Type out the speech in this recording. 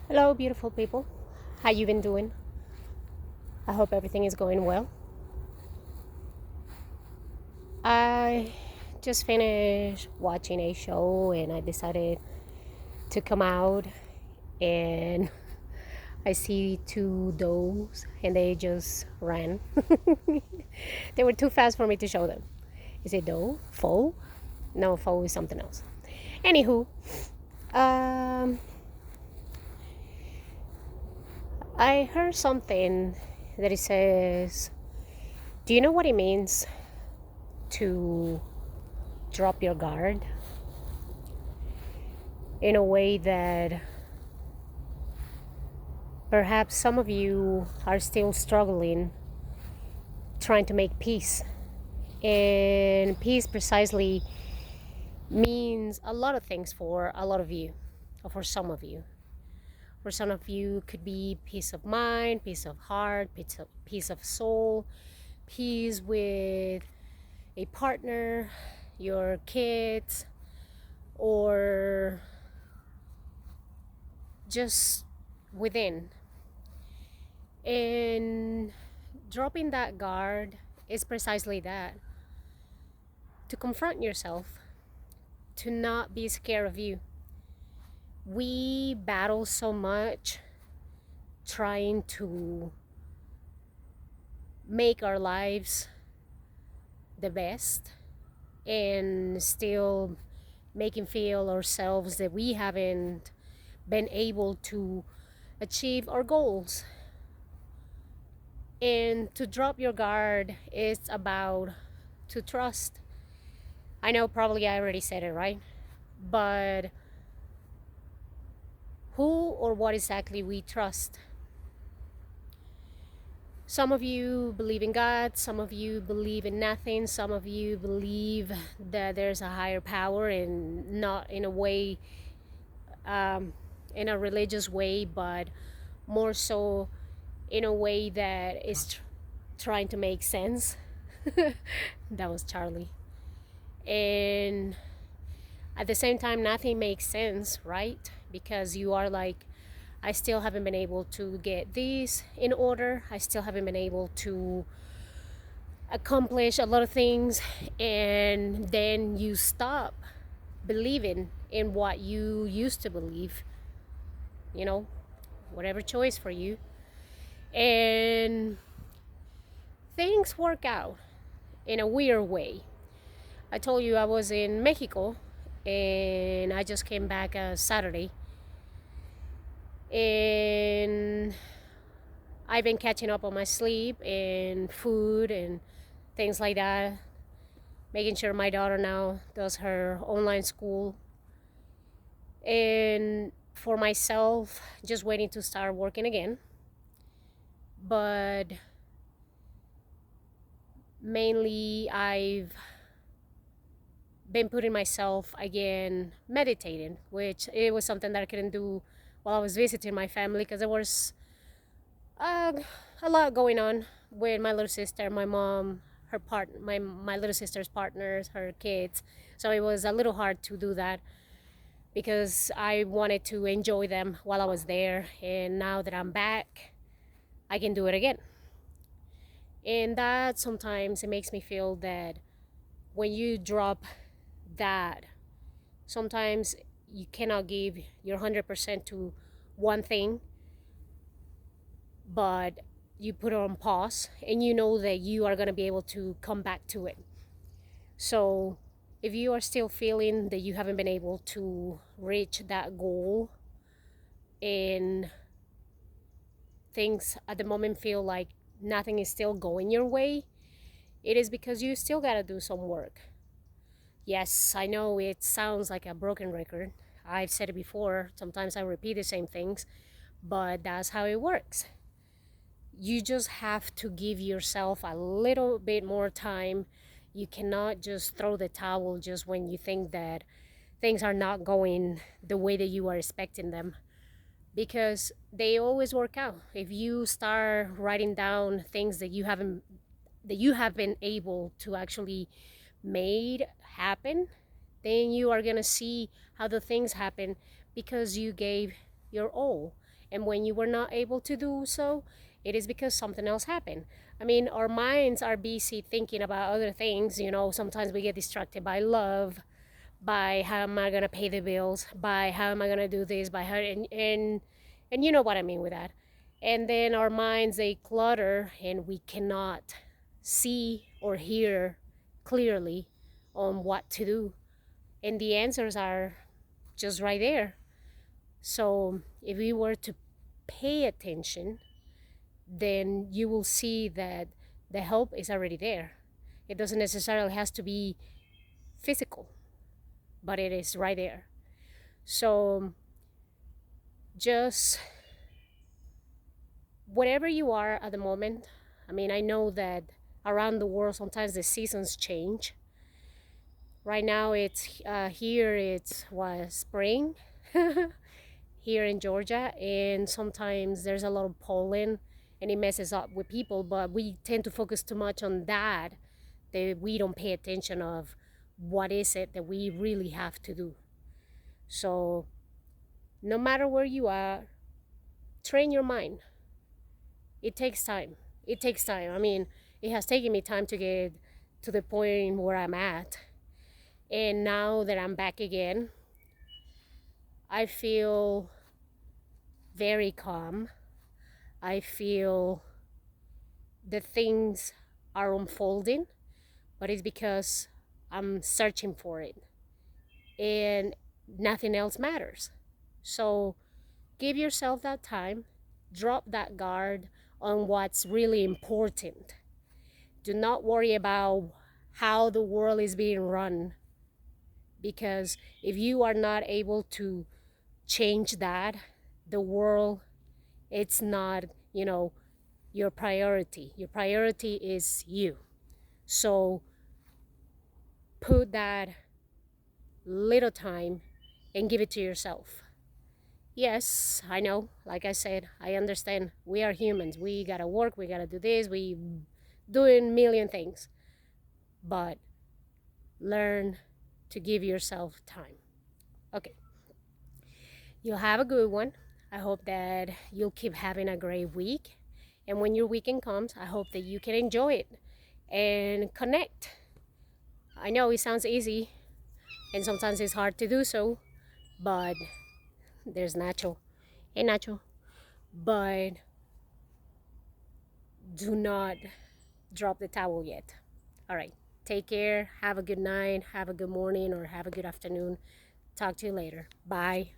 Hello, beautiful people. How you been doing? I hope everything is going well. I just finished watching a show and I decided to come out and I see two does and they just ran. They were too fast for me to show them. Is it doe? Foe? No, foe is something else. Anywho, um, I heard something that it says, do you know what it means to drop your guard in a way that perhaps some of you are still struggling trying to make peace? And peace precisely means a lot of things for a lot of you, or for some of you. For some of you, could be peace of mind, peace of heart, peace of soul, peace with a partner, your kids, or just within. And dropping that guard is precisely that, to confront yourself, to not be scared of you. We battle so much trying to make our lives the best and still making feel ourselves that we haven't been able to achieve our goals. And to drop your guard is about to trust. I know probably I already said it, right? But who or what exactly we trust? Some of you believe in God, some of you believe in nothing, some of you believe that there's a higher power, and not in a way, in a religious way, but more so in a way that is trying to make sense. That was Charlie. And at the same time, nothing makes sense, right? Because you are like, I still haven't been able to get this in order. I still haven't been able to accomplish a lot of things. And then you stop believing in what you used to believe, you know, whatever choice for you. And things work out in a weird way. I told you I was in Mexico and I just came back Saturday. And I've been catching up on my sleep and food and things like that, making sure my daughter now does her online school. And for myself, just waiting to start working again. But mainly I've been putting myself again meditating, which it was something that I couldn't do while I was visiting my family because there was uh, a lot going on with my little sister, my mom, my little sister's partners, her kids. So it was a little hard to do that because I wanted to enjoy them while I was there. And now that I'm back, I can do it again. And that sometimes it makes me feel that when you drop that, sometimes you cannot give your 100% to one thing, but you put it on pause and you know that you are going to be able to come back to it. So if you are still feeling that you haven't been able to reach that goal and things at the moment feel like nothing is still going your way, it is because you still got to do some work. Yes, I know it sounds like a broken record. I've said it before. Sometimes I repeat the same things, but that's how it works. You just have to give yourself a little bit more time. You cannot just throw the towel just when you think that things are not going the way that you are expecting them, because they always work out. If you start writing down things that you have been able to actually made happen, then you are going to see how the things happen because you gave your all. And when you were not able to do so, it is because something else happened. I mean, our minds are busy thinking about other things. You know, sometimes we get distracted by love, by how am I gonna pay the bills, by how am I gonna do this, by how and you know what I mean with that. And then our minds, they clutter, and we cannot see or hear clearly on what to do. And the answers are just right there. So if we were to pay attention, then you will see that the help is already there. It doesn't necessarily has to be physical, but it is right there. So just whatever you are at the moment, I mean, I know that around the world sometimes the seasons change. Right now it's here it's was spring here in Georgia, and sometimes there's a lot of pollen and it messes up with people, but we tend to focus too much on that we don't pay attention of what is it that we really have to do. So no matter where you are, train your mind. It takes time. It takes time. I mean, it has taken me time to get to the point where I'm at. And now that I'm back again, I feel very calm. I feel the things are unfolding, but it's because I'm searching for it and nothing else matters. So give yourself that time, drop that guard on what's really important. Do not worry about how the world is being run, because if you are not able to change that, the world, it's not, your priority. Your priority is you. So put that little time and give it to yourself. Yes, I know, like I said, I understand we are humans. We gotta work, we gotta do this, we doing a million things. But learn to give yourself time. Okay, you'll have a good one. I hope that you'll keep having a great week. And when your weekend comes, I hope that you can enjoy it and connect. I know it sounds easy, and sometimes it's hard to do so, but there's Nacho. Hey, Nacho. But do not drop the towel yet. All right. Take care. Have a good night. Have a good morning, or have a good afternoon. Talk to you later. Bye.